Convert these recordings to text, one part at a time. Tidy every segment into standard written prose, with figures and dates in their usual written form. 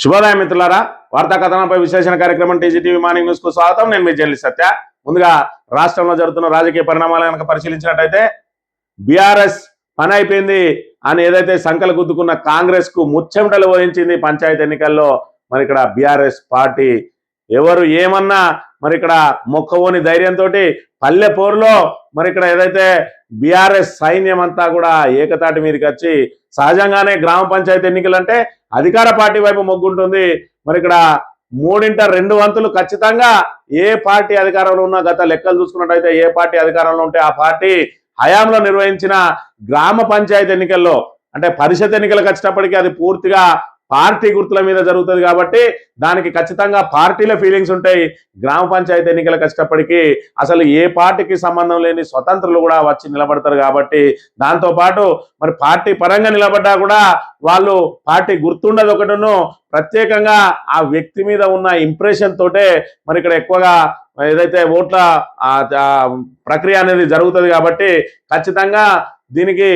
శుభోదయం మిత్రులారా, వార్తా కథనంపై విశ్లేషణ కార్యక్రమం టీజీటీవీ మార్నింగ్ న్యూస్ కు స్వాగతం. నేను మీ జర్నలిస్ట్ సత్య. ముందుగా రాష్ట్రంలో జరుగుతున్న రాజకీయ పరిణామాలను కనుక పరిశీలించినట్టయితే బీఆర్ఎస్ పని అయిపోయింది అని ఏదైతే సంకలు గుద్దుకున్న కాంగ్రెస్ కు ముచ్చెమటలు వహించింది పంచాయతీ ఎన్నికల్లో. మరి ఇక్కడ బీఆర్ఎస్ పార్టీ ఎవరు ఏమన్నా మరి ఇక్కడ మొక్కవోని ధైర్యంతో పల్లె పోరులో మరి ఇక్కడ ఏదైతే బీఆర్ఎస్ సైన్యం అంతా కూడా ఏకతాటి మీదకి వచ్చి, సహజంగానే గ్రామ పంచాయతీ ఎన్నికలు అంటే అధికార పార్టీ వైపు మొగ్గుంటుంది. మరి ఇక్కడ 3/2 వంతులు ఖచ్చితంగా ఏ పార్టీ అధికారంలో ఉన్నా, గత లెక్కలు చూసుకున్నట్టయితే ఏ పార్టీ అధికారంలో ఉంటే ఆ పార్టీ హయాంలో నిర్వహించిన గ్రామ పంచాయతీ ఎన్నికల్లో అంటే పరిషత్ ఎన్నికలకు వచ్చేటప్పటికీ అది పూర్తిగా పార్టీ గుర్తుల మీద జరుగుతుంది కాబట్టి దానికి ఖచ్చితంగా పార్టీల ఫీలింగ్స్ ఉంటాయి. గ్రామ పంచాయతీ ఎన్నికలకు వచ్చేటప్పటికీ అసలు ఏ పార్టీకి సంబంధం లేని స్వతంత్రులు కూడా వచ్చి నిలబడతారు కాబట్టి దాంతోపాటు మరి పార్టీ పరంగా నిలబడ్డా కూడా వాళ్ళు పార్టీ గుర్తుండదు ఒకటిను, ప్రత్యేకంగా ఆ వ్యక్తి మీద ఉన్న ఇంప్రెషన్ తోటే మరి ఇక్కడ ఎక్కువగా ఏదైతే ఓట్ల ప్రక్రియ అనేది జరుగుతుంది కాబట్టి ఖచ్చితంగా దీనికి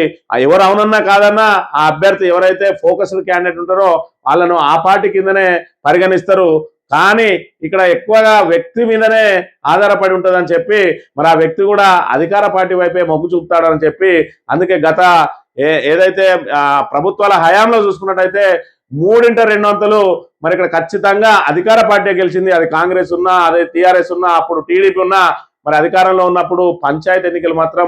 ఎవరు అవునన్నా కాదన్నా ఆ అభ్యర్థి ఎవరైతే ఫోకస్డ్ క్యాండిడేట్ ఉంటారో వాళ్ళను ఆ పార్టీ కిందనే పరిగణిస్తారు. కానీ ఇక్కడ ఎక్కువగా వ్యక్తి మీదనే ఆధారపడి ఉంటుందని చెప్పి మరి ఆ వ్యక్తి కూడా అధికార పార్టీ వైపే మొగ్గు చూపుతాడని చెప్పి అందుకే గత ఏదైతే ప్రభుత్వాల హయాంలో చూసుకున్నట్టయితే 3/2 వంతులు మరి ఇక్కడ ఖచ్చితంగా అధికార పార్టీ గెలిచింది. అది కాంగ్రెస్ ఉన్నా, అదే టీఆర్ఎస్ ఉన్నా, అప్పుడు టీడీపీ ఉన్నా, మరి అధికారంలో ఉన్నప్పుడు పంచాయతీ ఎన్నికలు మాత్రం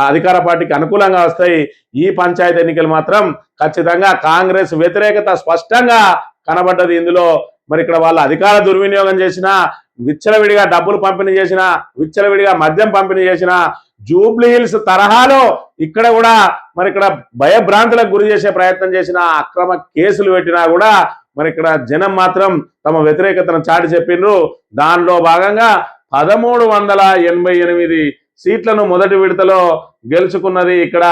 అధికార పార్టీకి అనుకూలంగా వస్తాయి. ఈ పంచాయతీ ఎన్నికలు మాత్రం ఖచ్చితంగా కాంగ్రెస్ వ్యతిరేకత స్పష్టంగా కనబడ్డది. ఇందులో మరి ఇక్కడ వాళ్ళ అధికార దుర్వినియోగం చేసిన, విచ్చలవిడిగా డబ్బులు పంపిణీ చేసిన, విచ్చలవిడిగా మద్యం పంపిణీ చేసిన, జూబ్లీ హిల్స్ తరహాలో ఇక్కడ కూడా మరి ఇక్కడ భయభ్రాంతులకు గురి చేసే ప్రయత్నం చేసిన, అక్రమ కేసులు పెట్టినా కూడా మరి ఇక్కడ జనం మాత్రం తమ వ్యతిరేకతను చాటి చెప్పిండ్రు. దానిలో భాగంగా 1388 సీట్లను మొదటి విడతలో గెలుచుకున్నది. ఇక్కడ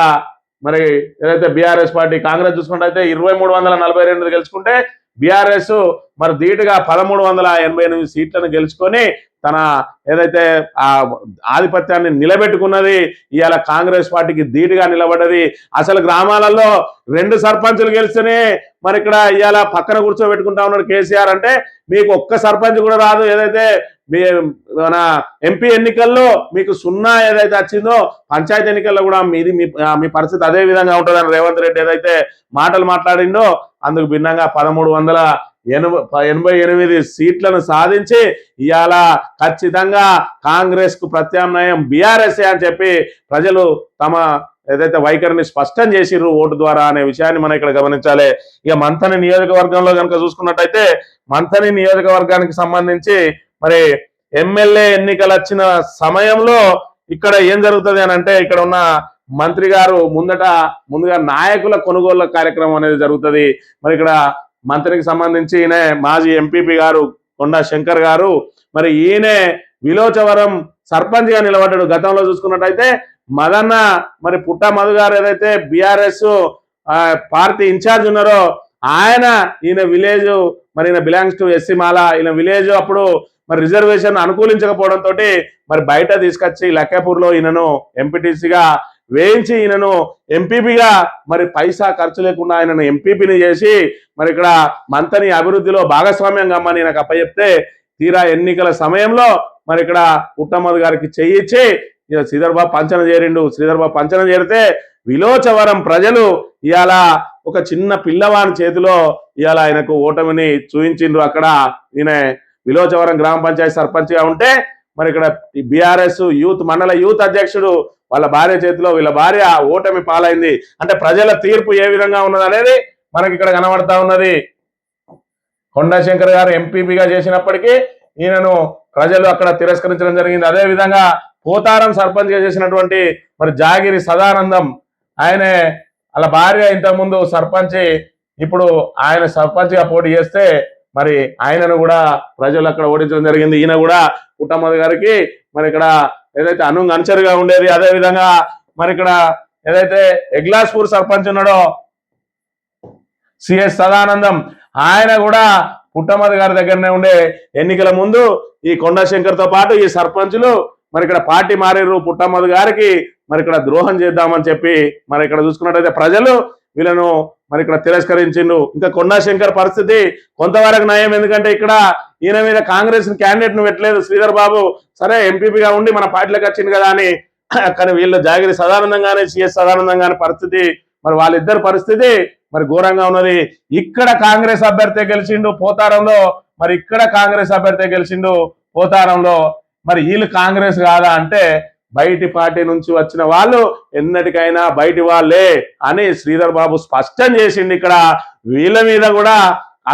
మరి ఏదైతే బీఆర్ఎస్ పార్టీ, కాంగ్రెస్ చూసుకుంటే 2342 గెలుచుకుంటే బీఆర్ఎస్ మరి ధీటుగా 1388 సీట్లను గెలుచుకొని తన ఏదైతే ఆ ఆధిపత్యాన్ని నిలబెట్టుకున్నది. ఇవాళ కాంగ్రెస్ పార్టీకి ధీటుగా నిలబడ్డది. అసలు గ్రామాలలో 2 సర్పంచులు గెలిస్తేనే మరి ఇక్కడ ఇవాళ పక్కన కూర్చోబెట్టుకుంటా ఉన్నాడు కేసీఆర్. అంటే మీకు ఒక్క సర్పంచ్ కూడా రాదు. ఏదైతే మన ఎంపీ ఎన్నికల్లో మీకు 0 ఏదైతే వచ్చిందో పంచాయతీ ఎన్నికల్లో కూడా మీ పరిస్థితి అదే విధంగా ఉంటుందని రేవంత్ రెడ్డి ఏదైతే మాటలు మాట్లాడిండో అందుకు భిన్నంగా 1388 సీట్లను సాధించి ఇవాళ ఖచ్చితంగా కాంగ్రెస్ కు ప్రత్యామ్నాయం బీఆర్ఎస్ అని చెప్పి ప్రజలు తమ ఏదైతే వైఖరిని స్పష్టం చేసిర్రు ఓటు ద్వారా అనే విషయాన్ని మనం ఇక్కడ గమనించాలి. ఇక మంథని నియోజకవర్గంలో కనుక చూసుకున్నట్టయితే మంథని నియోజకవర్గానికి సంబంధించి మరి ఎమ్మెల్యే ఎన్నికలు వచ్చిన సమయంలో ఇక్కడ ఏం జరుగుతుంది అని అంటే ఇక్కడ ఉన్న మంత్రి గారు ముందుగా నాయకుల కొనుగోలు కార్యక్రమం అనేది జరుగుతుంది. మరి ఇక్కడ మంత్రికి సంబంధించి ఈయన మాజీ ఎంపీపీ గారు కొండా శంకర్ గారు మరి ఈయన విలోచవరం సర్పంచ్ గా నిలబడ్డాడు. గతంలో చూసుకున్నట్టయితే మదన్న మరి పుట్ట మధు గారు ఏదైతే బీఆర్ఎస్ పార్టీ ఇన్ఛార్జ్ ఉన్నారో ఈయన విలేజ్ మరి ఈయన బిలాంగ్స్ టు ఎస్సీ మాల. ఈయన విలేజ్ అప్పుడు మరి రిజర్వేషన్ అనుకూలించకపోవడంతో మరి బయట తీసుకొచ్చి లక్కాపూర్లో ఈయనను ఎంపీటీసీగా వేయించి ఈయనను ఎంపీపీగా మరి పైసా ఖర్చు లేకుండా ఆయనను ఎంపీపీని చేసి మరి ఇక్కడ మంతని అభివృద్ధిలో భాగస్వామ్యం గమ్మని నాకు అప్పచెప్తే తీరా ఎన్నికల సమయంలో మరి ఇక్కడ పుట్టమధు గారికి చెయ్యిచ్చి శ్రీధర్బాబు పంచన చేరిండు. శ్రీధర్బాబు పంచన చేరితే విలోచవరం ప్రజలు ఇవాళ ఒక చిన్న పిల్లవాని చేతిలో ఇవాళ ఆయనకు ఓటమిని చూయించిండ్రు. అక్కడ ఈయన విలోచవరం గ్రామ పంచాయతీ సర్పంచ్ గా ఉంటే మరి ఇక్కడ బీఆర్ఎస్ మండల యూత్ అధ్యక్షుడు వాళ్ళ భార్య చేతిలో వీళ్ళ భార్య ఓటమి పాలైంది. అంటే ప్రజల తీర్పు ఏ విధంగా ఉన్నది అనేది మనకి ఇక్కడ కనబడతా ఉన్నది. కొండా శంకర్ గారు ఎంపీపీగా చేసినప్పటికీ ఈయనను ప్రజలు అక్కడ తిరస్కరించడం జరిగింది. అదే విధంగా పోతారం సర్పంచ్ గా చేసినటువంటి మరి జాగిరి సదానందం ఆయనే వాళ్ళ భార్య ఇంతకుముందు సర్పంచ్, ఇప్పుడు ఆయన సర్పంచ్ గా పోటీ చేస్తే మరి ఆయనను కూడా ప్రజలు అక్కడ ఓడించడం జరిగింది. ఈయన కూడా పుట్టమధు గారికి మరి ఇక్కడ ఏదైతే అనుచరుగా ఉండేది. అదే విధంగా మరి ఇక్కడ ఏదైతే ఎగ్లాస్పూర్ సర్పంచ్ ఉన్నాడో సిఎస్ సదానందం ఆయన కూడా పుట్టమధు గారి దగ్గరనే ఉండే ఎన్నికల ముందు ఈ కొండా శంకర్ తో పాటు ఈ సర్పంచులు మరి ఇక్కడ పార్టీ మారిర్రు. పుట్టమధు గారికి మరి ఇక్కడ ద్రోహం చేద్దామని చెప్పి మరి ఇక్కడ చూసుకున్నట్టయితే ప్రజలు వీళ్ళను మరి ఇక్కడ తిరస్కరించిండు. ఇంకా కొండా శంకర్ పరిస్థితి కొంతవరకు నయం, ఎందుకంటే ఇక్కడ ఈయన మీద కాంగ్రెస్ క్యాండిడేట్ ను పెట్టలేదు శ్రీధర్ బాబు, సరే ఎంపీపీగా ఉండి మన పార్టీలోకి వచ్చింది కదా అని. కానీ వీళ్ళు జాగిరి సదానందంగానే సిఎస్ సదానందంగానే పరిస్థితి, మరి వాళ్ళిద్దరు పరిస్థితి మరి ఘోరంగా ఉన్నది. ఇక్కడ కాంగ్రెస్ అభ్యర్థి గెలిచిండు పోతారంలో, మరి ఇక్కడ కాంగ్రెస్ అభ్యర్థి గెలిచిండు పోతారంలో. మరి వీళ్ళు కాంగ్రెస్ కాదా అంటే బయటి పార్టీ నుంచి వచ్చిన వాళ్ళు ఎన్నటికైనా బయటి వాళ్ళే అని శ్రీధర్ బాబు స్పష్టం చేసిండు. ఇక్కడ వీళ్ళ మీద కూడా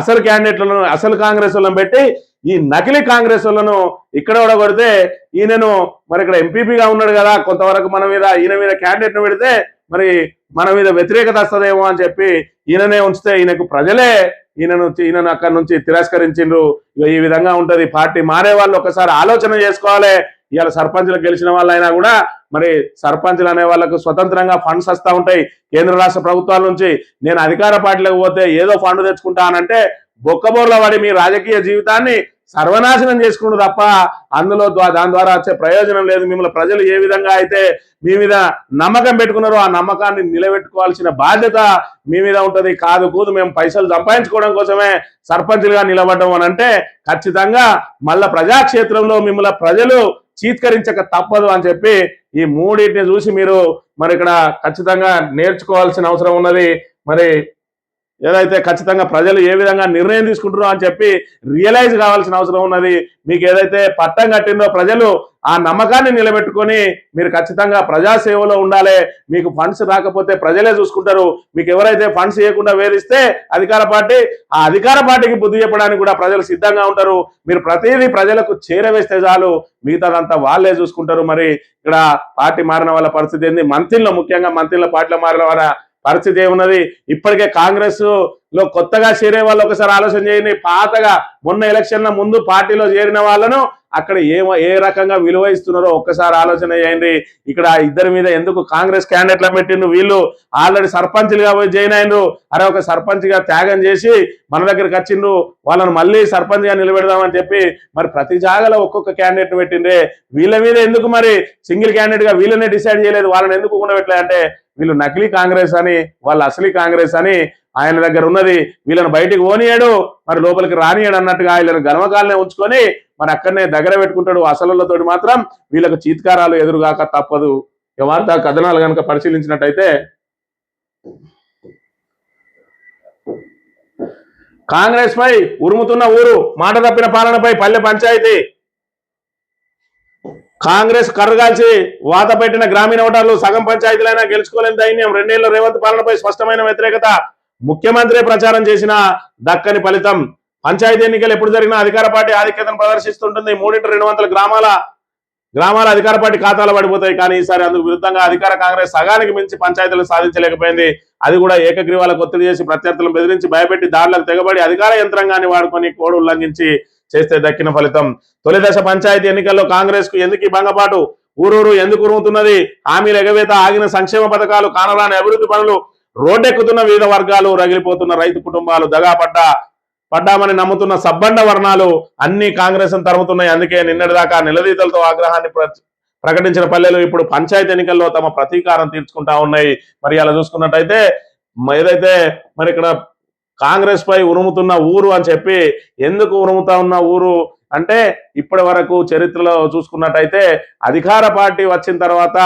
అసలు క్యాండిడేట్లను, అసలు కాంగ్రెస్ వాళ్ళని పెట్టి ఈ నకిలీ కాంగ్రెస్ వాళ్ళను ఇక్కడ కూడా కొడితే ఈయనను మరి ఇక్కడ ఎంపీపీగా ఉన్నాడు కదా, కొంతవరకు మన మీద ఈయన మీద క్యాండిడేట్ ను పెడితే మరి మన మీద వ్యతిరేకత వస్తుందేమో అని చెప్పి ఈయననే ఉంచితే ఈయనకు ప్రజలే ఈయనను అక్కడి నుంచి తిరస్కరించిండ్రు. ఈ విధంగా ఉంటది. పార్టీ మారే వాళ్ళు ఒకసారి ఆలోచన చేసుకోవాలి. ఇవాళ సర్పంచ్లకు గెలిచిన వాళ్ళైనా కూడా మరి సర్పంచ్లు అనే వాళ్ళకు స్వతంత్రంగా ఫండ్స్ వస్తూ ఉంటాయి కేంద్ర రాష్ట్ర ప్రభుత్వాల నుంచి. నేను అధికార పార్టీలకు పోతే ఏదో ఫండ్ తెచ్చుకుంటానంటే బొక్కబోర్ల పడి మీ రాజకీయ జీవితాన్ని సర్వనాశనం చేసుకుంటూ తప్ప అందులో దాని ద్వారా వచ్చే ప్రయోజనం లేదు. మిమ్మల్ని ప్రజలు ఏ విధంగా అయితే మీ మీద నమ్మకం పెట్టుకున్నారో ఆ నమ్మకాన్ని నిలబెట్టుకోవాల్సిన బాధ్యత మీ మీద ఉంటది. కాదు కూదు మేము పైసలు సంపాదించుకోవడం కోసమే సర్పంచ్లుగా నిలబడ్డం అని అంటే ఖచ్చితంగా మళ్ళా ప్రజాక్షేత్రంలో మిమ్మల్ని ప్రజలు చీత్కరించక తప్పదు అని చెప్పి ఈ మూడింటిని చూసి మీరు మరి ఇక్కడ ఖచ్చితంగా నేర్చుకోవాల్సిన అవసరం ఉన్నది. మరి ఏదైతే ఖచ్చితంగా ప్రజలు ఏ విధంగా నిర్ణయం తీసుకుంటారో అని చెప్పి రియలైజ్ కావాల్సిన అవసరం ఉన్నది. మీకు ఏదైతే పట్టం కట్టిందో ప్రజలు ఆ నమ్మకాన్ని నిలబెట్టుకొని మీరు ఖచ్చితంగా ప్రజాసేవలో ఉండాలి. మీకు ఫండ్స్ రాకపోతే ప్రజలే చూసుకుంటారు. మీకు ఎవరైతే ఫండ్స్ ఇవ్వకుండా వేధిస్తే అధికార పార్టీ, ఆ అధికార పార్టీకి బుద్ధి చెప్పడానికి కూడా ప్రజలు సిద్ధంగా ఉంటారు. మీరు ప్రతిదీ ప్రజలకు చేరవేస్తే చాలు, మిగతాదంతా వాళ్ళే చూసుకుంటారు. మరి ఇక్కడ పార్టీ మారిన వాళ్ళ పరిస్థితి ఏంది, మంత్రిలో ముఖ్యంగా మంత్రిలో పార్టీలో మారిన వాళ్ళ పరిస్థితి ఏమున్నది. ఇప్పటికే కాంగ్రెస్ లో కొత్తగా చేరే వాళ్ళు ఒకసారి ఆలోచన చేయండి. పాతగా మొన్న ఎలక్షన్ల ముందు పార్టీలో చేరిన వాళ్ళను అక్కడ ఏ రకంగా విలువ ఇస్తున్నారో ఒక్కసారి ఆలోచన చేయండి. ఇక్కడ ఇద్దరి మీద ఎందుకు కాంగ్రెస్ క్యాండిడేట్ల పెట్టిండు, వీళ్ళు ఆల్రెడీ సర్పంచ్లుగా పోయి జాయిన్ అయినరు. అరే ఒక సర్పంచ్ గా త్యాగం చేసి మన దగ్గరికి వచ్చిండ్రు, వాళ్ళని మళ్ళీ సర్పంచ్ గా నిలబెడదామని చెప్పి మరి ప్రతి జాగాలో ఒక్కొక్క క్యాండిడేట్ పెట్టిండ్రే. వీళ్ళ మీద ఎందుకు మరి సింగిల్ క్యాండిడేట్ గా వీళ్ళనే డిసైడ్ చేయలేదు, వాళ్ళని ఎందుకు ఉండబెట్టలేదంటే వీళ్ళు నకిలీ కాంగ్రెస్ అని, వాళ్ళు అసలీ కాంగ్రెస్ అని ఆయన దగ్గర ఉన్నది. వీళ్ళని బయటికి పోనీయాడు, మరి లోపలికి రానియాడు అన్నట్టుగా వీళ్ళని గర్వకాలనే ఉంచుకొని మరి అక్కడనే దగ్గర పెట్టుకుంటాడు. అసలులతోటి మాత్రం వీళ్ళకు చీత్కారాలు ఎదురుగాక తప్పదు. వార్తా కథనాలు కనుక పరిశీలించినట్టయితే కాంగ్రెస్ పై ఉరుముతున్న ఊరు, మాట తప్పిన పాలనపై పల్లె పంచాయతీ. కాంగ్రెస్ కర్రగాల్చి వాత పెట్టిన గ్రామీణ ఓటర్లు సగం పంచాయతీలైనా గెలుచుకోలేని దైన్యం. 2 ఏళ్ల రేవంత్ పాలనపై స్పష్టమైన వ్యతిరేకత. ముఖ్యమంత్రి ప్రచారం చేసిన దక్కని ఫలితం. పంచాయతీ ఎన్నికలు ఎప్పుడు జరిగినా అధికార పార్టీ ఆధిక్యతను ప్రదర్శిస్తుంటుంది. 3x200 గ్రామాల అధికార పార్టీ ఖాతాలో పడిపోతాయి. కానీ ఈసారి అందుకు విరుద్ధంగా అధికార కాంగ్రెస్ సగానికి మించి పంచాయతీలు సాధించలేకపోయింది. అది కూడా ఏకగ్రీవాలకు ఒత్తిడి చేసి ప్రత్యర్థులను బెదిరించి భయపెట్టి దాడులకు తెగబడి అధికార యంత్రాంగాన్ని వాడుకొని కోడ్ ఉల్లంఘించి చేస్తే దక్కిన ఫలితం. తొలి దశ పంచాయతీ ఎన్నికల్లో కాంగ్రెస్ కు ఎందుకు భంగపాటు, ఊరూరు ఎందుకు ఉరుముతున్నది, హామీల ఎగవేత, ఆగిన సంక్షేమ పథకాలు, కానరాని అభివృద్ధి పనులు, రోడ్డెక్కుతున్న వివిధ వర్గాలు, రగిలిపోతున్న రైతు కుటుంబాలు, పడ్డామని నమ్ముతున్న సబ్బండ వర్ణాలు అన్ని కాంగ్రెస్ తరుముతున్నాయి. అందుకే నిన్నటిదాకా నిలదీతలతో ఆగ్రహాన్ని ప్రకటించిన పల్లెలు ఇప్పుడు పంచాయతీ ఎన్నికల్లో తమ ప్రతీకారం తీర్చుకుంటా ఉన్నాయి. మరి అలా చూసుకున్నట్టయితే ఏదైతే మరి ఇక్కడ కాంగ్రెస్ పై ఉరుముతున్న ఊరు అని చెప్పి, ఎందుకు ఉరుముతా ఉన్న ఊరు అంటే ఇప్పటి వరకు చరిత్రలో చూసుకున్నట్టయితే అధికార పార్టీ వచ్చిన తర్వాత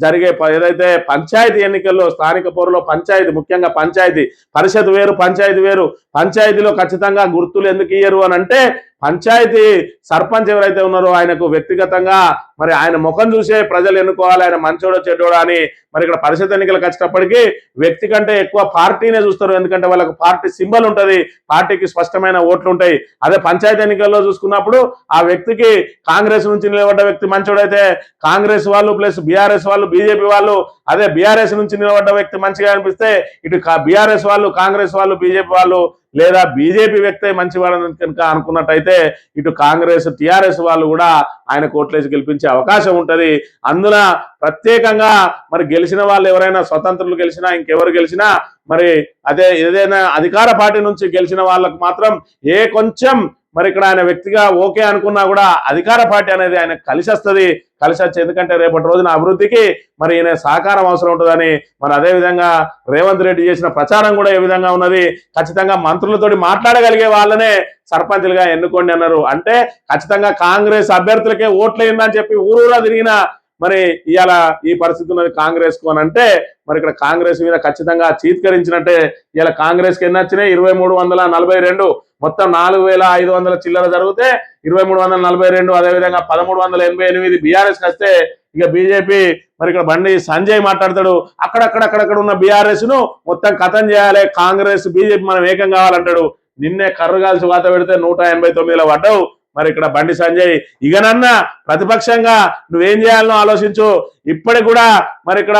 జరిగే ఏదైతే పంచాయతీ ఎన్నికల్లో స్థానిక పౌరులో పంచాయతీ, ముఖ్యంగా పంచాయతీ పరిషత్ వేరు, పంచాయతీ వేరు. పంచాయతీలో ఖచ్చితంగా గుర్తులు ఎందుకు ఇయ్యరు అని అంటే పంచాయతీ సర్పంచ్ ఎవరైతే ఉన్నారో ఆయనకు వ్యక్తిగతంగా మరి ఆయన ముఖం చూసే ప్రజలు ఎన్నుకోవాలి, ఆయన మంచోడో చెడ్డోడో అని. మరి ఇక్కడ పరిషత్ ఎన్నికలకు వచ్చేటప్పటికి వ్యక్తి కంటే ఎక్కువ పార్టీనే చూస్తారు. ఎందుకంటే వాళ్ళకు పార్టీ సింబల్ ఉంటుంది, పార్టీకి స్పష్టమైన ఓట్లు ఉంటాయి. అదే పంచాయతీ ఎన్నికల్లో చూసుకున్నప్పుడు ఆ వ్యక్తికి కాంగ్రెస్ నుంచి నిలబడ్డ వ్యక్తి మంచోడైతే కాంగ్రెస్ వాళ్ళు ప్లస్ బీఆర్ఎస్ వాళ్ళు, బీజేపీ వాళ్ళు, అదే బీఆర్ఎస్ నుంచి నిలబడ్డ వ్యక్తి మంచిగా అనిపిస్తే ఇటు బీఆర్ఎస్ వాళ్ళు, కాంగ్రెస్ వాళ్ళు, బీజేపీ వాళ్ళు లేదా బీజేపీ వ్యక్తి మంచివాడని కనుక అనుకున్నట్టయితే ఇటు కాంగ్రెస్ టీఆర్ఎస్ వాళ్ళు కూడా ఆయన కోట్లేసి గెలిపించే అవకాశం ఉంటది. అందున ప్రత్యేకంగా మరి గెలిచిన వాళ్ళు ఎవరైనా స్వతంత్రులు గెలిచినా ఇంకెవరు గెలిచినా మరి అదే ఏదైనా అధికార పార్టీ నుంచి గెలిచిన వాళ్ళకు మాత్రం కొంచెం మరి ఇక్కడ ఆయన వ్యక్తిగా ఓకే అనుకున్నా కూడా అధికార పార్టీ అనేది ఆయన కలిసి వస్తుంది, కలిసి వచ్చి ఎందుకంటే రేపటి రోజున అభివృద్ధికి మరి ఈయన సహకారం అవసరం ఉంటుందని మరి అదేవిధంగా రేవంత్ రెడ్డి చేసిన ప్రచారం కూడా ఏ విధంగా ఉన్నది, ఖచ్చితంగా మంత్రులతోటి మాట్లాడగలిగే వాళ్ళనే సర్పంచులుగా ఎన్నుకోండి అన్నారు. అంటే ఖచ్చితంగా కాంగ్రెస్ అభ్యర్థులకే ఓట్లేయిందని చెప్పి ఊరూరా తిరిగిన మరి ఇవాళ ఈ పరిస్థితి ఉన్నది కాంగ్రెస్ కు అని అంటే మరి ఇక్కడ కాంగ్రెస్ మీద ఖచ్చితంగా చీత్కరించినట్టే. ఇలా కాంగ్రెస్ కి ఎన్ని వచ్చినాయి? 2342, మొత్తం 4500 చిల్లర జరిగితే 2342, అదేవిధంగా 1388 బీఆర్ఎస్ కి వస్తే ఇక బీజేపీ మరి ఇక్కడ బండి సంజయ్ మాట్లాడతాడు, అక్కడక్కడ ఉన్న బీఆర్ఎస్ ను మొత్తం ఖతం చేయాలి, కాంగ్రెస్ బీజేపీ మనం ఏకం కావాలంటాడు. నిన్నే కర్రుగాల్సి వాత పెడితే 189లో పడ్డావు. మరి ఇక్కడ బండి సంజయ్ ఇకనన్నా ప్రతిపక్షంగా నువ్వేం చేయాలనో ఆలోచించు. ఇప్పటికి కూడా మరి ఇక్కడ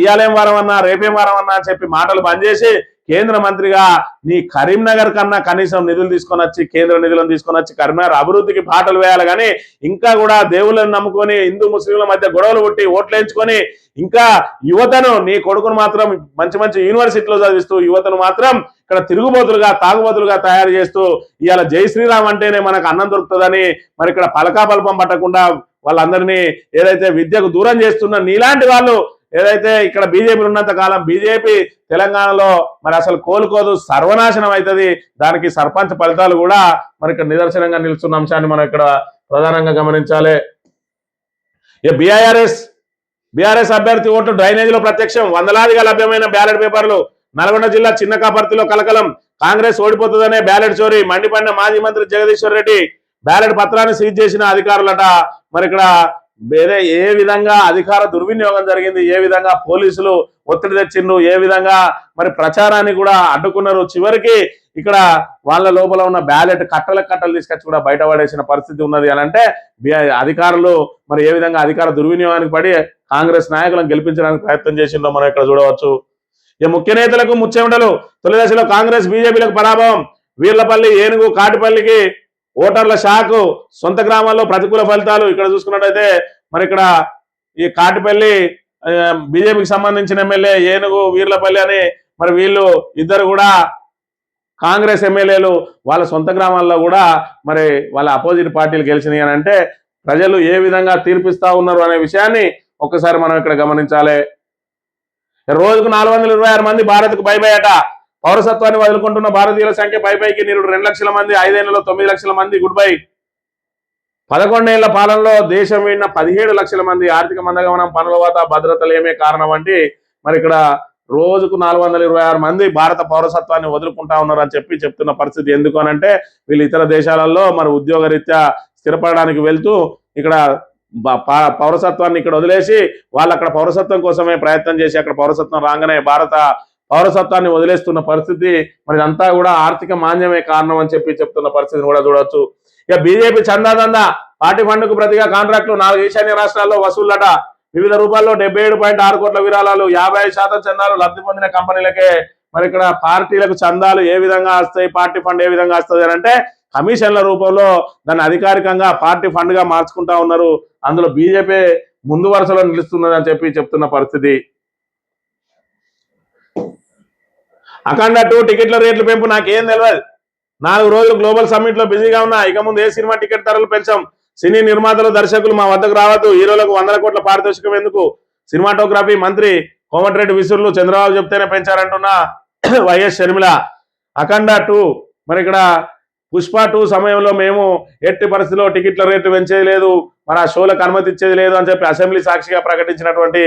ఇయాలేం వారం అన్నా రేపేం వారం అన్నా అని చెప్పి మాటలు బంద్ చేసి కేంద్ర మంత్రిగా నీ కరీంనగర్ కన్నా కనీసం నిధులు తీసుకొని వచ్చి, కేంద్ర నిధులను తీసుకొని వచ్చి కరీంనగర్ అభివృద్ధికి పాటలు వేయాలి. కానీ ఇంకా కూడా దేవుళ్ళని నమ్ముకొని హిందూ ముస్లింల మధ్య గొడవలు పుట్టి ఓట్లేయించుకొని ఇంకా యువతను, నీ కొడుకును మాత్రం మంచి మంచి యూనివర్సిటీలో చదివిస్తూ యువతను మాత్రం ఇక్కడ తిరుగుబోతులుగా తాగుబోతులుగా తయారు చేస్తూ ఇవాళ జై శ్రీరామ్ అంటేనే మనకు అన్నం దొరుకుతుందని మరి ఇక్కడ పలకాపల్పం పట్టకుండా వాళ్ళందరినీ ఏదైతే విద్యకు దూరం చేస్తున్న నీలాంటి వాళ్ళు ఏదైతే ఇక్కడ బీజేపీ ఉన్నంత కాలం బీజేపీ తెలంగాణలో మరి అసలు కోలుకోదు, సర్వనాశనం అవుతుంది. దానికి సర్పంచ్ ఫలితాలు కూడా మరి ఇక్కడ నిదర్శనంగా నిలుస్తున్న అంశాన్ని మనం ఇక్కడ ప్రధానంగా గమనించాలి. బీఆర్ఎస్ అభ్యర్థి ఓట్లు డ్రైనేజీలో ప్రత్యక్షం, వందలాదిగా లభ్యమైన బ్యాలెట్ పేపర్లు. నల్గొండ జిల్లా చిన్న కాపర్తిలో కలకలం, కాంగ్రెస్ ఓడిపోతుందనే బ్యాలెట్ చోరీ, మండిపడిన మాజీ మంత్రి జగదీశ్వర్ రెడ్డి. బ్యాలెట్ పత్రాన్ని సీజ్ చేసిన అధికారులట. మరి ఇక్కడ ఏ విధంగా అధికార దుర్వినియోగం జరిగింది, ఏ విధంగా పోలీసులు ఒత్తిడి తెచ్చిండ్రు, ఏ విధంగా మరి ప్రచారాన్ని కూడా అడ్డుకున్నారు. చివరికి ఇక్కడ వాళ్ళ లోపల ఉన్న బ్యాలెట్ కట్టలు తీసుకొచ్చి కూడా బయటపడేసిన పరిస్థితి ఉన్నది అని అంటే అధికారులు మరి ఏ విధంగా అధికార దుర్వినియోగానికి పడి కాంగ్రెస్ నాయకులను గెలిపించడానికి ప్రయత్నం చేసిందో మనం ఇక్కడ చూడవచ్చు. ముఖ్య నేతలకు ముచ్చెమటలు, తొలి దశలో కాంగ్రెస్ బీజేపీలకు పరాభవం. వీర్లపల్లి, ఏనుగు, కాటిపల్లికి ఓటర్ల షాకు, సొంత గ్రామాల్లో ప్రతికూల ఫలితాలు. ఇక్కడ చూసుకున్నట్టయితే మరి ఇక్కడ ఈ కాటిపల్లి బీజేపీకి సంబంధించిన ఎమ్మెల్యే, ఏనుగు, వీర్లపల్లి అని మరి వీళ్ళు ఇద్దరు కూడా కాంగ్రెస్ ఎమ్మెల్యేలు వాళ్ళ సొంత గ్రామాల్లో కూడా మరి వాళ్ళ అపోజిట్ పార్టీలు గెలిచినాయి అని అంటే ప్రజలు ఏ విధంగా తీర్పిస్తా ఉన్నారు అనే విషయాన్ని ఒక్కసారి మనం ఇక్కడ గమనించాలి. రోజుకు 426 మంది భారత్కు బైబై అట. పౌరసత్వాన్ని వదులుకుంటున్న భారతీయుల సంఖ్య పైకి నేడు 2 లక్షల మంది, 5 ఏళ్లలో 9 లక్షల మంది గుడ్ బై. 11 ఏళ్ల పాలనలో దేశం వీడిన 17 లక్షల మంది. ఆర్థిక మందగమనం, పనుల భద్రతలేమే కారణం అంటే మరి ఇక్కడ రోజుకు 426 మంది భారత పౌరసత్వాన్ని వదులుకుంటా ఉన్నారు అని చెప్తున్న పరిస్థితి. ఎందుకు అనంటే వీళ్ళు ఇతర దేశాలలో మరి ఉద్యోగరీత్యా స్థిరపడడానికి వెళ్తూ ఇక్కడ పౌరసత్వాన్ని ఇక్కడ వదిలేసి వాళ్ళు అక్కడ పౌరసత్వం కోసమే ప్రయత్నం చేసి అక్కడ పౌరసత్వం రాగానే భారత పౌరసత్వాన్ని వదిలేస్తున్న పరిస్థితి. మరి అంతా కూడా ఆర్థిక మాంద్యమే కారణం అని చెప్తున్న పరిస్థితిని కూడా చూడవచ్చు. ఇక బీజేపీ చందాదందా, పార్టీ ఫండ్కు ప్రతిగా కాంట్రాక్టులు 4 ఈశాన్య రాష్ట్రాల్లో వసూళ్లట. వివిధ రూపాల్లో 77.6 కోట్ల విరాళాలు, 55% చందాలు లబ్ధి పొందిన కంపెనీలకే. మరి ఇక్కడ పార్టీలకు చందాలు ఏ విధంగా వస్తాయి, పార్టీ ఫండ్ ఏ విధంగా వస్తుంది అని అంటే కమిషన్ల రూపంలో దాన్ని అధికారికంగా పార్టీ ఫండ్ గా మార్చుకుంటా ఉన్నారు. అందులో బీజేపీ ముందు వరుసలో నిలుస్తున్నది అని చెప్తున్న పరిస్థితి. అఖండ 2 టికెట్ల రేట్లు పెంపు నాకేం తెలియదు. 4 రోజులు గ్లోబల్ సమ్మిట్ లో బిజీగా ఉన్నా. ఇక ముందు ఏ సినిమా టికెట్ ధరలు పెంచాం. సినీ నిర్మాతలు, దర్శకులు మా వద్దకు రావద్దు. హీరోలకు 100 కోట్ల పారితోషికం ఎందుకు? సినిమాటోగ్రఫీ మంత్రి కోమటిరెడ్డి విసురులు, చంద్రబాబు చెప్తేనే పెంచారంటున్న వైఎస్ షర్మిల. అఖండ 2 మరి ఇక్కడ పుష్ప 2 సమయంలో మేము ఎట్టి పరిస్థితిలో టికెట్ల రేట్లు పెంచేది లేదు, మరి ఆ షోలకు అనుమతి ఇచ్చేది లేదు అని చెప్పి అసెంబ్లీ సాక్షిగా ప్రకటించినటువంటి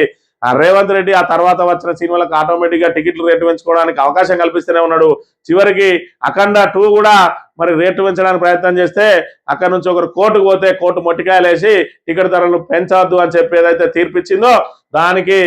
రేవంత్ రెడ్డి ఆ తర్వాత వచ్చిన సినిమాలకు ఆటోమేటిక్ గా టికెట్లు రేట్లు పెంచుకోవడానికి అవకాశం కల్పిస్తూనే ఉన్నాడు. చివరికి అఖండ 2 కూడా మరి రేట్లు పెంచడానికి ప్రయత్నం చేస్తే అక్కడ నుంచి ఒకరు కోర్టుకు పోతే కోర్టు మొట్టికాయలేసి టికెట్ ధరలు పెంచవద్దు అని చెప్పి ఏదైతే తీర్పిచ్చిందో దానికి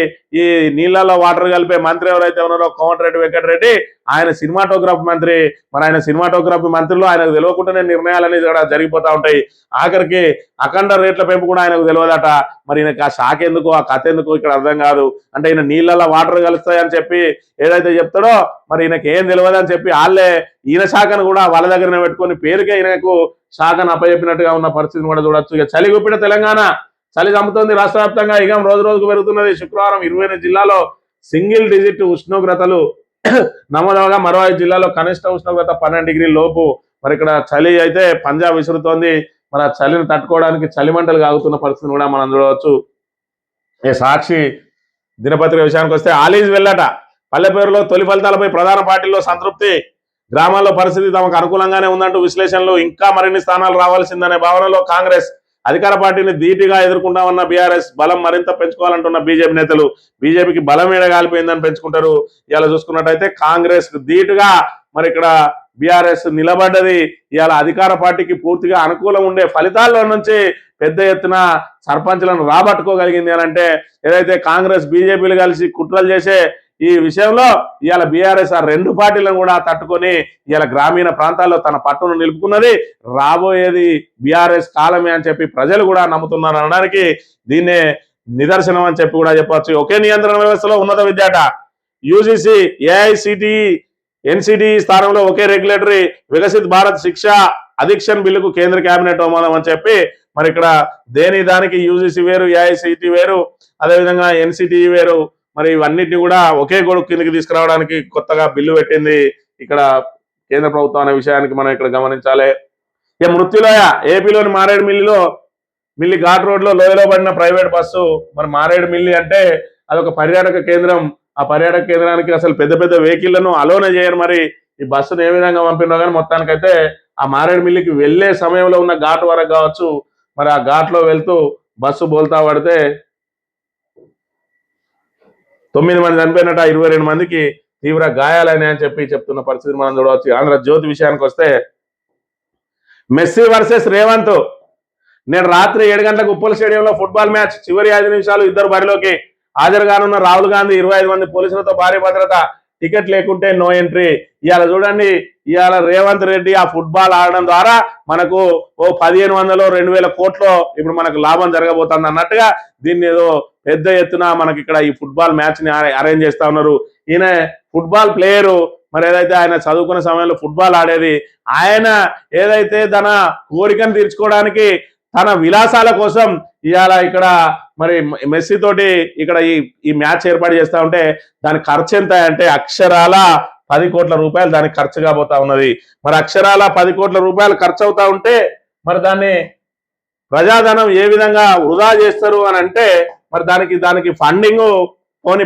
ఈ నీళ్లలో వాటర్ కలిపే మంత్రి ఎవరైతే ఉన్నారో కోమటిరెడ్డి వెంకటరెడ్డి, ఆయన సినిమాటోగ్రఫీ మంత్రి. మరి ఆయన సినిమాటోగ్రఫీ మంత్రిలో ఆయనకు తెలియకుండానే నిర్ణయాలు అనేది ఇక్కడ జరిగిపోతా ఉంటాయి. ఆఖరికి అఖండ రేట్ల పెంపు కూడా ఆయనకు తెలియదట. మరి ఈయనకి ఆ షాక్ ఎందుకు, ఆ కథ ఎందుకు ఇక్కడ అర్థం కాదు. అంటే ఈయన నీళ్లలో వాటర్ కలుస్తాయని చెప్పి ఏదైతే చెప్తాడో మరి ఈయనకి ఏం తెలియదు అని చెప్పి వాళ్ళే ఈయన శాఖను కూడా వాళ్ళ దగ్గరనే పెట్టుకొని పేరుకే ఈయనకు శాఖను అప్పచెప్పినట్టుగా ఉన్న పరిస్థితిని కూడా చూడొచ్చు. ఇక చలి గుప్పిన తెలంగాణ, చలి చంపుతోంది రాష్ట్ర వ్యాప్తంగా. ఇగం రోజు రోజుకు పెరుగుతున్నది. శుక్రవారం 28 జిల్లాలో సింగిల్ డిజిట్ ఉష్ణోగ్రతలు నమోదవగా మరో 5 జిల్లాలో కనిష్ట ఉష్ణోగ్రత 12 డిగ్రీల లోపు. మరి ఇక్కడ చలి అయితే పంజాబ్ విసురుతోంది. మరి ఆ చలిని తట్టుకోవడానికి చలిమంటలు కాగుతున్న పరిస్థితిని కూడా మనం చూడవచ్చు. ఈ సాక్షి దినపత్రిక విషయానికి వస్తే ఆలీజ్ వెళ్ళట, పల్లెపేరులో తొలి ఫలితాలపై ప్రధాన పార్టీల్లో సంతృప్తి, గ్రామాల్లో పరిస్థితి తమకు అనుకూలంగానే ఉందంటూ విశ్లేషణలు, ఇంకా మరిన్ని స్థానాలు రావాల్సిందనే భావనలో కాంగ్రెస్, అధికార పార్టీని ధీటుగా ఎదుర్కొంటామన్న బీఆర్ఎస్, బలం మరింత పెంచుకోవాలంటున్న బీజేపీ నేతలు. బీజేపీకి బలం ఏడగాలిపోయిందని పెంచుకుంటారు. ఇలా చూసుకున్నట్టయితే కాంగ్రెస్ ధీటుగా మరి ఇక్కడ బీఆర్ఎస్ నిలబడ్డది. ఇవాళ అధికార పార్టీకి పూర్తిగా అనుకూలం ఉండే ఫలితాల్లో నుంచి పెద్ద ఎత్తున సర్పంచ్లను రాబట్టుకోగలిగింది అని అంటే, ఏదైతే కాంగ్రెస్ బీజేపీలు కలిసి కుట్రలు చేసే ఈ విషయంలో ఇవాళ బీఆర్ఎస్ ఆ రెండు పార్టీలను కూడా తట్టుకొని ఇవాళ గ్రామీణ ప్రాంతాల్లో తన పట్టును నిలుపుకున్నది. రాబోయేది బీఆర్ఎస్ కాలమే అని చెప్పి ప్రజలు కూడా నమ్ముతున్నారు అనడానికి దీన్నే నిదర్శనం అని చెప్పి కూడా చెప్పవచ్చు. ఒకే నియంత్రణ వ్యవస్థలో ఉన్నత విద్యాట, యూజీసీ, ఏఐసిటిఈ, ఎన్సిటిఈ స్థానంలో ఒకే రెగ్యులేటరీ, వికసిత్ భారత్ శిక్షా అధిక్షన్ బిల్లుకు కేంద్ర కేబినెట్ ఆమోదం అని చెప్పి మరి ఇక్కడ దానికి యూజీసీ వేరు, ఏఐసిటి వేరు, అదేవిధంగా ఎన్సిటిఈ వేరు, మరి ఇవన్నిటిని కూడా ఒకే గొడుగు కిందకి తీసుకురావడానికి కొత్తగా బిల్లు పెట్టింది ఇక్కడ కేంద్ర ప్రభుత్వం అనే విషయానికి మనం ఇక్కడ గమనించాలి. ఇక మృత్యులోయ, ఏపీలోని మిల్లి ఘాట్ రోడ్ లో లోయలో పడిన ప్రైవేట్ బస్సు. మరి మారేడుమిల్లి అంటే అదొక పర్యాటక కేంద్రం. ఆ పర్యాటక కేంద్రానికి అసలు పెద్ద పెద్ద వెహికల్లను అలోనే చేయరు. మరి ఈ బస్సును ఏ విధంగా పంపినో కానీ మొత్తానికైతే ఆ మారేడుమిల్లికి వెళ్లే సమయంలో ఉన్న ఘాట్ వరకు కావచ్చు, మరి ఆ ఘాట్ లో వెళ్తూ బస్సు బోల్తా పడితే 9 మంది చనిపోయినట్టు, 22 మందికి తీవ్ర గాయాలని అని చెప్పి చెప్తున్న పరిస్థితి మనం చూడవచ్చు. ఆంధ్రజ్యోతి విషయానికి వస్తే మెస్సీ వర్సెస్ రేవంత్. నేను రాత్రి 7 గంటలకు ఉప్పల్ స్టేడియంలో ఫుట్బాల్ మ్యాచ్, చివరి 5 నిమిషాలు ఇద్దరు బరిలోకి. హాజరు కానున్న రాహుల్ గాంధీ, 25 మంది పోలీసులతో భారీ భద్రత, టికెట్ లేకుంటే నో ఎంట్రీ. ఇవాళ చూడండి, ఇవాళ రేవంత్ రెడ్డి ఆ ఫుట్బాల్ ఆడడం ద్వారా మనకు 1500-2000 కోట్లు ఇప్పుడు మనకు లాభం జరగబోతుంది అన్నట్టుగా దీన్ని ఏదో పెద్ద ఎత్తున మనకి ఇక్కడ ఈ ఫుట్బాల్ మ్యాచ్ ని అరేంజ్ చేస్తా ఉన్నారు. ఈయన ఫుట్బాల్ ప్లేయరు. మరి ఏదైతే ఆయన చదువుకునే సమయంలో ఫుట్బాల్ ఆడేది, ఆయన ఏదైతే తన కోరికను తీర్చుకోవడానికి తన విలాసాల కోసం ఇవాళ ఇక్కడ మరి మెస్సీ తోటి ఇక్కడ ఈ మ్యాచ్ ఏర్పాటు చేస్తా ఉంటే దాని ఖర్చు ఎంత అంటే అక్షరాల 10 కోట్ల రూపాయలు దానికి ఖర్చు కాబోతా ఉన్నది. మరి అక్షరాల 10 కోట్ల రూపాయలు ఖర్చు అవుతా ఉంటే మరి దాన్ని ప్రజాధనం ఏ విధంగా వృధా చేస్తారు అని అంటే మరి దానికి ఫండింగ్ పోని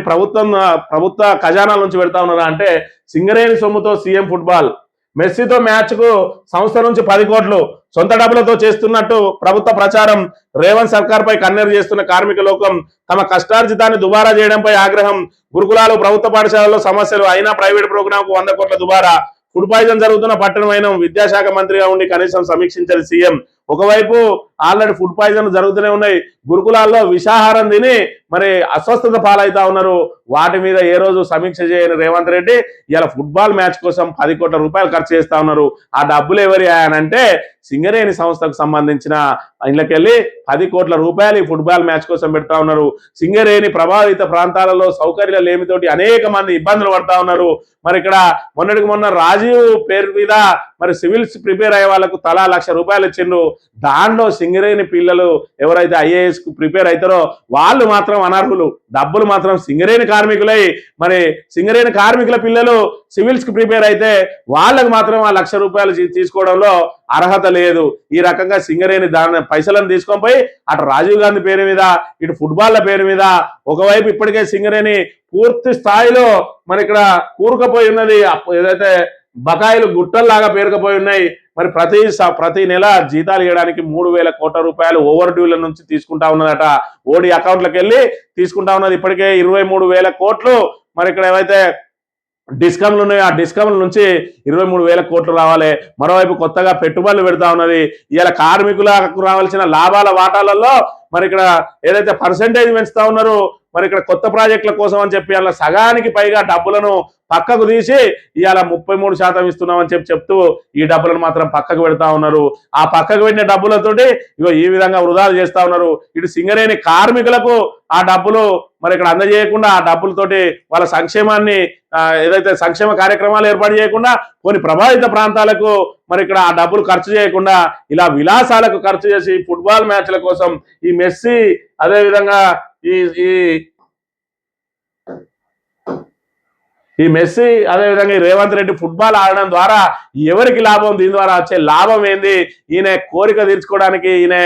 ప్రభుత్వ ఖజానాల నుంచి పెడతా ఉన్నారా అంటే సింగరేణి సొమ్ముతో సీఎం ఫుట్బాల్, మెస్సీతో మ్యాచ్ కు సంస్థ నుంచి 10 కోట్లు సొంత డబ్బులతో చేస్తున్నట్టు ప్రభుత్వ ప్రచారం. రేవంత్ సర్కార్ పై కన్నెరు చేస్తున్న కార్మిక లోకం, తమ కష్టార్జితాన్ని దుబారా చేయడంపై ఆగ్రహం. గురుకులాలు, ప్రభుత్వ పాఠశాలల్లో సమస్యలు, అయినా ప్రైవేట్ ప్రోగ్రామ్ కు 100 కోట్ల దుబారా. ఫుడ్ పాయిజన్ జరుగుతున్న పట్టణమైన విద్యాశాఖ మంత్రిగా ఉండి కనీసం సమీక్షించారు సీఎం. ఒకవైపు ఆల్రెడీ ఫుడ్ పాయిజన్ జరుగుతూనే ఉన్నాయి, గురుకులాల్లో విషాహారం తిని మరి అస్వస్థత పాలవుతా ఉన్నారు. వాటి మీద ఏ రోజు సమీక్ష చేయని రేవంత్ రెడ్డి ఇలా ఫుట్బాల్ మ్యాచ్ కోసం 10 కోట్ల రూపాయలు ఖర్చు చేస్తా ఉన్నారు. ఆ డబ్బులు ఎవరి అనంటే సింగరేణి సంస్థకు సంబంధించిన ఇళ్ళకెళ్ళి 10 కోట్ల రూపాయలు ఈ ఫుట్బాల్ మ్యాచ్ కోసం పెడతా ఉన్నారు. సింగరేణి ప్రభావిత ప్రాంతాలలో సౌకర్యాలు లేమితోటి అనేక మంది ఇబ్బందులు పడతా ఉన్నారు. మరి ఇక్కడ మొన్న రాజీవ్ పేరు మీద మరి సివిల్స్ ప్రిపేర్ అయ్యే వాళ్ళకు తలా 1 లక్ష రూపాయలు ఇచ్చిండ్రు. దాంట్లో సింగరేణి పిల్లలు ఎవరైతే ఐఏఎస్ కు ప్రిపేర్ అవుతారో వాళ్ళు మాత్రం అనర్హులు. డబ్బులు మాత్రం సింగరేణి కార్మికులై మరి సింగరేణి కార్మికుల పిల్లలు సివిల్స్ కి ప్రిపేర్ అయితే వాళ్ళకు మాత్రం ఆ 1 లక్ష రూపాయలు తీసుకోవడంలో అర్హత లేదు. ఈ రకంగా సింగరేణి దాని పైసలను తీసుకొని పోయి అటు రాజీవ్ గాంధీ పేరు మీద ఇటు ఫుట్బాల్ల పేరు మీద ఒకవైపు ఇప్పటికే సింగరేణి పూర్తి స్థాయిలో మరి ఇక్కడ కూరుకుపోయి ఉన్నది. ఏదైతే బకాయిలు గుట్టల్లాగా పేరుకుపోయి ఉన్నాయి. మరి ప్రతి నెల జీతాలు ఇవ్వడానికి 3,000 కోట్ల రూపాయలు ఓవర్ డ్యూల నుంచి తీసుకుంటా ఉన్నదట. ఓడి అకౌంట్లకు వెళ్ళి తీసుకుంటా ఉన్నది. ఇప్పటికే 23,000 కోట్లు మరి ఇక్కడ ఏవైతే డిస్కమ్లు ఉన్నాయో ఆ డిస్కమ్ల నుంచి 23,000 కోట్లు రావాలి. మరోవైపు కొత్తగా పెట్టుబడులు పెడతా ఉన్నది. ఇలా కార్మికులకు రావాల్సిన లాభాల వాటాలలో మరి ఇక్కడ ఏదైతే పర్సెంటేజ్ పెంచుతా ఉన్నారో మరి ఇక్కడ కొత్త ప్రాజెక్టుల కోసం అని చెప్పి అలా సగానికి పైగా డబ్బులను పక్కకు తీసి ఇవాళ 33% ఇస్తున్నామని చెప్తూ ఈ డబ్బులను మాత్రం పక్కకు పెడతా ఉన్నారు. ఆ పక్కకు పెట్టిన డబ్బులతోటి ఇగో ఈ విధంగా వృధాలు చేస్తా ఉన్నారు. ఇటు సింగరేణి కార్మికులకు ఆ డబ్బులు మరి ఇక్కడ అందజేయకుండా ఆ డబ్బులతోటి వాళ్ళ సంక్షేమాన్ని ఏదైతే సంక్షేమ కార్యక్రమాలు ఏర్పాటు చేయకుండా కొన్ని ప్రభావిత ప్రాంతాలకు మరి ఇక్కడ ఆ డబ్బులు ఖర్చు చేయకుండా ఇలా విలాసాలకు ఖర్చు చేసి ఫుట్బాల్ మ్యాచ్ల కోసం ఈ మెస్సీ అదేవిధంగా ఈ మెస్సీ అదేవిధంగా ఈ రేవంత్ రెడ్డి ఫుట్బాల్ ఆడడం ద్వారా ఎవరికి లాభం, దీని ద్వారా వచ్చే లాభం ఏంది, ఈయన కోరిక తీర్చుకోవడానికి ఈయన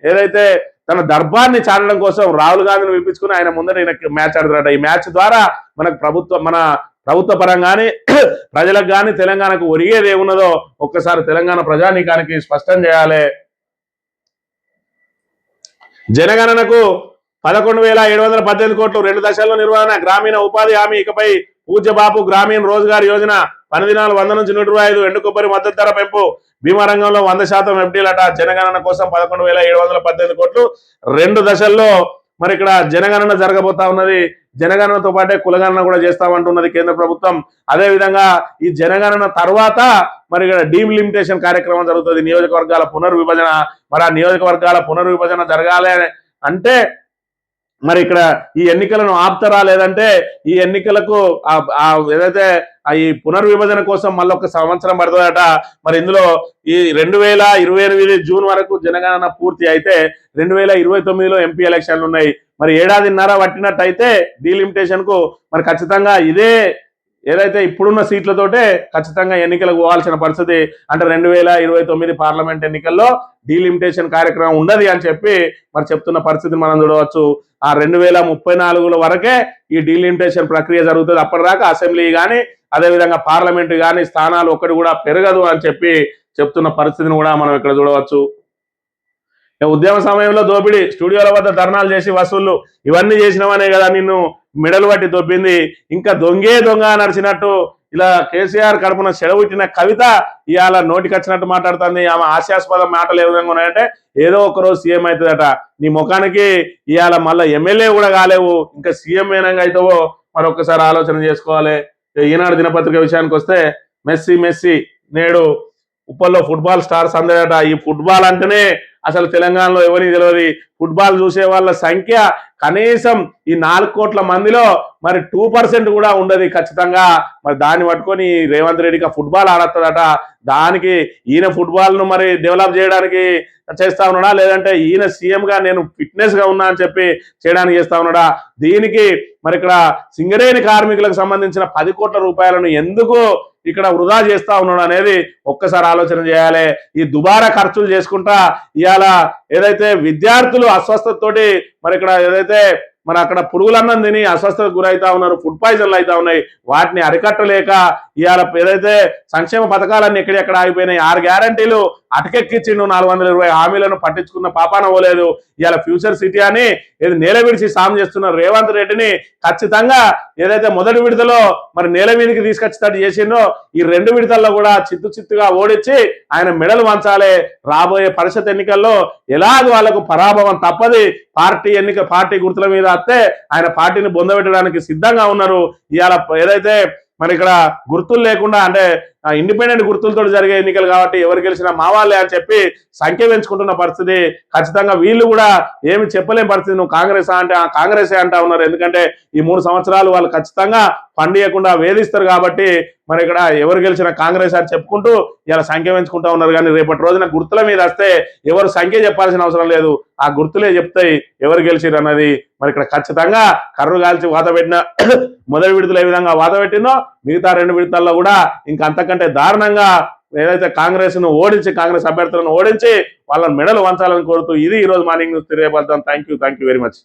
ఏదైతే తన దర్బార్ని చాటడం కోసం రాహుల్ గాంధీని పిలిపించుకుని ఆయన ముందర ఈయన మ్యాచ్ ఆడుతున్నారట. ఈ మ్యాచ్ ద్వారా మన ప్రభుత్వ పరంగానే ప్రజలకు కానీ తెలంగాణకు ఒరిగేది ఏమున్నదో ఒక్కసారి తెలంగాణ ప్రజానీకానికి స్పష్టం చేయాలి. జనగణనకు 11,718 కోట్లు 2 దశల్లో నిర్వహణ. గ్రామీణ ఉపాధి హామీ ఇకపై పూజ్య బాపు గ్రామీణ రోజ్గార్ యోజన. పని దినాలు 100 నుంచి 125. ఎండు కొబ్బరి మద్దతు ధర పెంపు. బీమా రంగంలో 100% ఎఫ్డీలట. జనగణన కోసం 11,718 కోట్లు 2 దశల్లో మరి ఇక్కడ జనగణన జరగబోతా ఉన్నది. జనగణనతో పాటే కులగణన కూడా చేస్తామంటున్నది కేంద్ర ప్రభుత్వం. అదేవిధంగా ఈ జనగణన తర్వాత మరి ఇక్కడ డీలిమిటేషన్ కార్యక్రమం జరుగుతుంది. నియోజకవర్గాల పునర్విభజన. మరి ఆ నియోజకవర్గాల పునర్విభజన జరగాలి అంటే మరి ఇక్కడ ఈ ఎన్నికలను ఆపుతారా, లేదంటే ఈ ఎన్నికలకు ఏదైతే ఈ పునర్విభజన కోసం మళ్ళీ 1 సంవత్సరం పడుతుందట. మరి ఇందులో ఈ 2028 జూన్ వరకు జనగణన పూర్తి అయితే 2029లో ఎంపీ ఎలక్షన్లు ఉన్నాయి. మరి ఏడాదిన్నర పట్టినట్టయితే డీలిమిటేషన్ కు మరి ఖచ్చితంగా ఇదే ఏదైతే ఇప్పుడున్న సీట్లతోటే ఖచ్చితంగా ఎన్నికలకు పోవాల్సిన పరిస్థితి. అంటే 2029 పార్లమెంట్ ఎన్నికల్లో డీలిమిటేషన్ కార్యక్రమం ఉండదు అని చెప్పి మరి చెప్తున్న పరిస్థితి మనం చూడవచ్చు. ఆ 2034 వరకే ఈ డీలిమిటేషన్ ప్రక్రియ జరుగుతుంది. అప్పటిదాకా అసెంబ్లీ కానీ అదేవిధంగా పార్లమెంట్ కానీ స్థానాలు ఒక్కటి కూడా పెరగదు అని చెప్పి చెప్తున్న పరిస్థితిని కూడా మనం ఇక్కడ చూడవచ్చు. ఉద్యమ సమయంలో దోపిడీ, స్టూడియోల వద్ద ధర్నాలు చేసి వసూళ్లు, ఇవన్నీ చేసినవనే కదా నిన్ను మెడలు పట్టి దొబ్బింది. ఇంకా దొంగే దొంగ నడిచినట్టు ఇలా కేసీఆర్ కడుపున చెడబుట్టిన కవిత ఇవాళ నోటికి వచ్చినట్టు మాట్లాడుతుంది. ఆమె హాస్యాస్పద మాటలు ఏ విధంగా ఉన్నాయంటే ఏదో ఒక రోజు సీఎం అవుతుందట. నీ ముఖానికి ఇవాళ మళ్ళీ ఎమ్మెల్యే కూడా కాలేవు, ఇంకా సీఎం ఏనంగా అవుతావో మరొకసారి ఆలోచన చేసుకోవాలి. ఈనాడు దినపత్రిక విషయానికి వస్తే మెస్సీ నేడు ఉప్పల్లో ఫుట్బాల్ స్టార్స్ అందరట. ఈ ఫుట్బాల్ అంటేనే అసలు తెలంగాణలో ఎవరికి తెలియదు. ఫుట్బాల్ చూసే వాళ్ళ సంఖ్య కనీసం ఈ 4 కోట్ల మందిలో మరి 2% కూడా ఉండదు ఖచ్చితంగా. మరి దాన్ని పట్టుకొని రేవంత్ రెడ్డికి ఫుట్బాల్ ఆడతాడట. దానికి ఈయన ఫుట్బాల్ ను మరి డెవలప్ చేయడానికి చేస్తా ఉన్నాడా, లేదంటే ఈయన సీఎం గా నేను ఫిట్నెస్ గా ఉన్నా అని చెప్పి చేయడానికి చేస్తా ఉన్నాడా? దీనికి మరి ఇక్కడ సింగరేణి కార్మికులకు సంబంధించిన 10 కోట్ల రూపాయలను ఎందుకు ఇక్కడ వృధా చేస్తా ఉన్నాడు అనేది ఒక్కసారి ఆలోచన చేయాలి. ఈ దుబారా ఖర్చులు చేసుకుంటా ఇవాళ ఏదైతే విద్యార్థులు అస్వస్థతతోటి మరి ఇక్కడ ఏదైతే మరి అక్కడ పురుగులన్నం తిని అస్వస్థతకు గురవుతా ఉన్నారు, ఫుడ్ పాయిజన్లు అవుతా ఉన్నాయి. వాటిని అరికట్టలేక ఇవాళ ఏదైతే సంక్షేమ పథకాలన్నీ ఎక్కడెక్కడ ఆగిపోయినాయి. 6 గ్యారంటీలు అటకెక్కించిండు, 420 హామీలను పట్టించుకున్న పాపాన పోలేదు. ఇవాళ ఫ్యూచర్ సిటీ అని ఏది నేల విడిచి సాయం చేస్తున్న రేవంత్ రెడ్డిని ఖచ్చితంగా ఏదైతే మొదటి విడతలో మరి నేల మీదకి తీసుకొచ్చేటట్టు చేసిందో ఈ 2 విడతల్లో కూడా చిత్తుగా ఓడించి ఆయన మెడలు వంచాలి. రాబోయే పరిషత్ ఎన్నికల్లో ఎలాగో వాళ్ళకు పరాభవం తప్పది. పార్టీ గుర్తుల మీద వస్తే ఆయన పార్టీని బొందబెట్టడానికి సిద్ధంగా ఉన్నారు. ఇవాళ ఏదైతే మరి ఇక్కడ గుర్తులు లేకుండా అంటే ఇండిపెండెంట్ గుర్తులతో జరిగే ఎన్నికలు కాబట్టి ఎవరు గెలిచినా మా వాళ్ళే అని చెప్పి సంఖ్య పెంచుకుంటున్న పరిస్థితి. ఖచ్చితంగా వీళ్ళు కూడా ఏమి చెప్పలేని పరిస్థితి. నువ్వు కాంగ్రెస్ అంటే కాంగ్రెసే అంటా ఉన్నారు. ఎందుకంటే ఈ 3 సంవత్సరాలు వాళ్ళు ఖచ్చితంగా పండియకుండా వేధిస్తారు కాబట్టి మరి ఇక్కడ ఎవరు గెలిచిన కాంగ్రెస్ అని చెప్పుకుంటూ ఇలా సంఖ్య పెంచుకుంటా ఉన్నారు. కానీ రేపటి రోజున గుర్తుల మీద వస్తే ఎవరు సంఖ్య చెప్పాల్సిన అవసరం లేదు, ఆ గుర్తులే చెప్తాయి ఎవరు గెలిచిరు అన్నది. మరి ఇక్కడ ఖచ్చితంగా కర్రు కాల్చి వాత పెట్టిన మొదటి విడతలు ఏ విధంగా వాత పెట్టినో మిగతా 2 విడతల్లో కూడా ఇంకా అంతకంటే దారుణంగా ఏదైతే కాంగ్రెస్ ను ఓడించి కాంగ్రెస్ అభ్యర్థులను ఓడించి వాళ్ళని మెడలు వంచాలని కోరుతూ ఇది ఈ రోజు మార్నింగ్ న్యూస్ తెలియబడతాం. Thank you very much.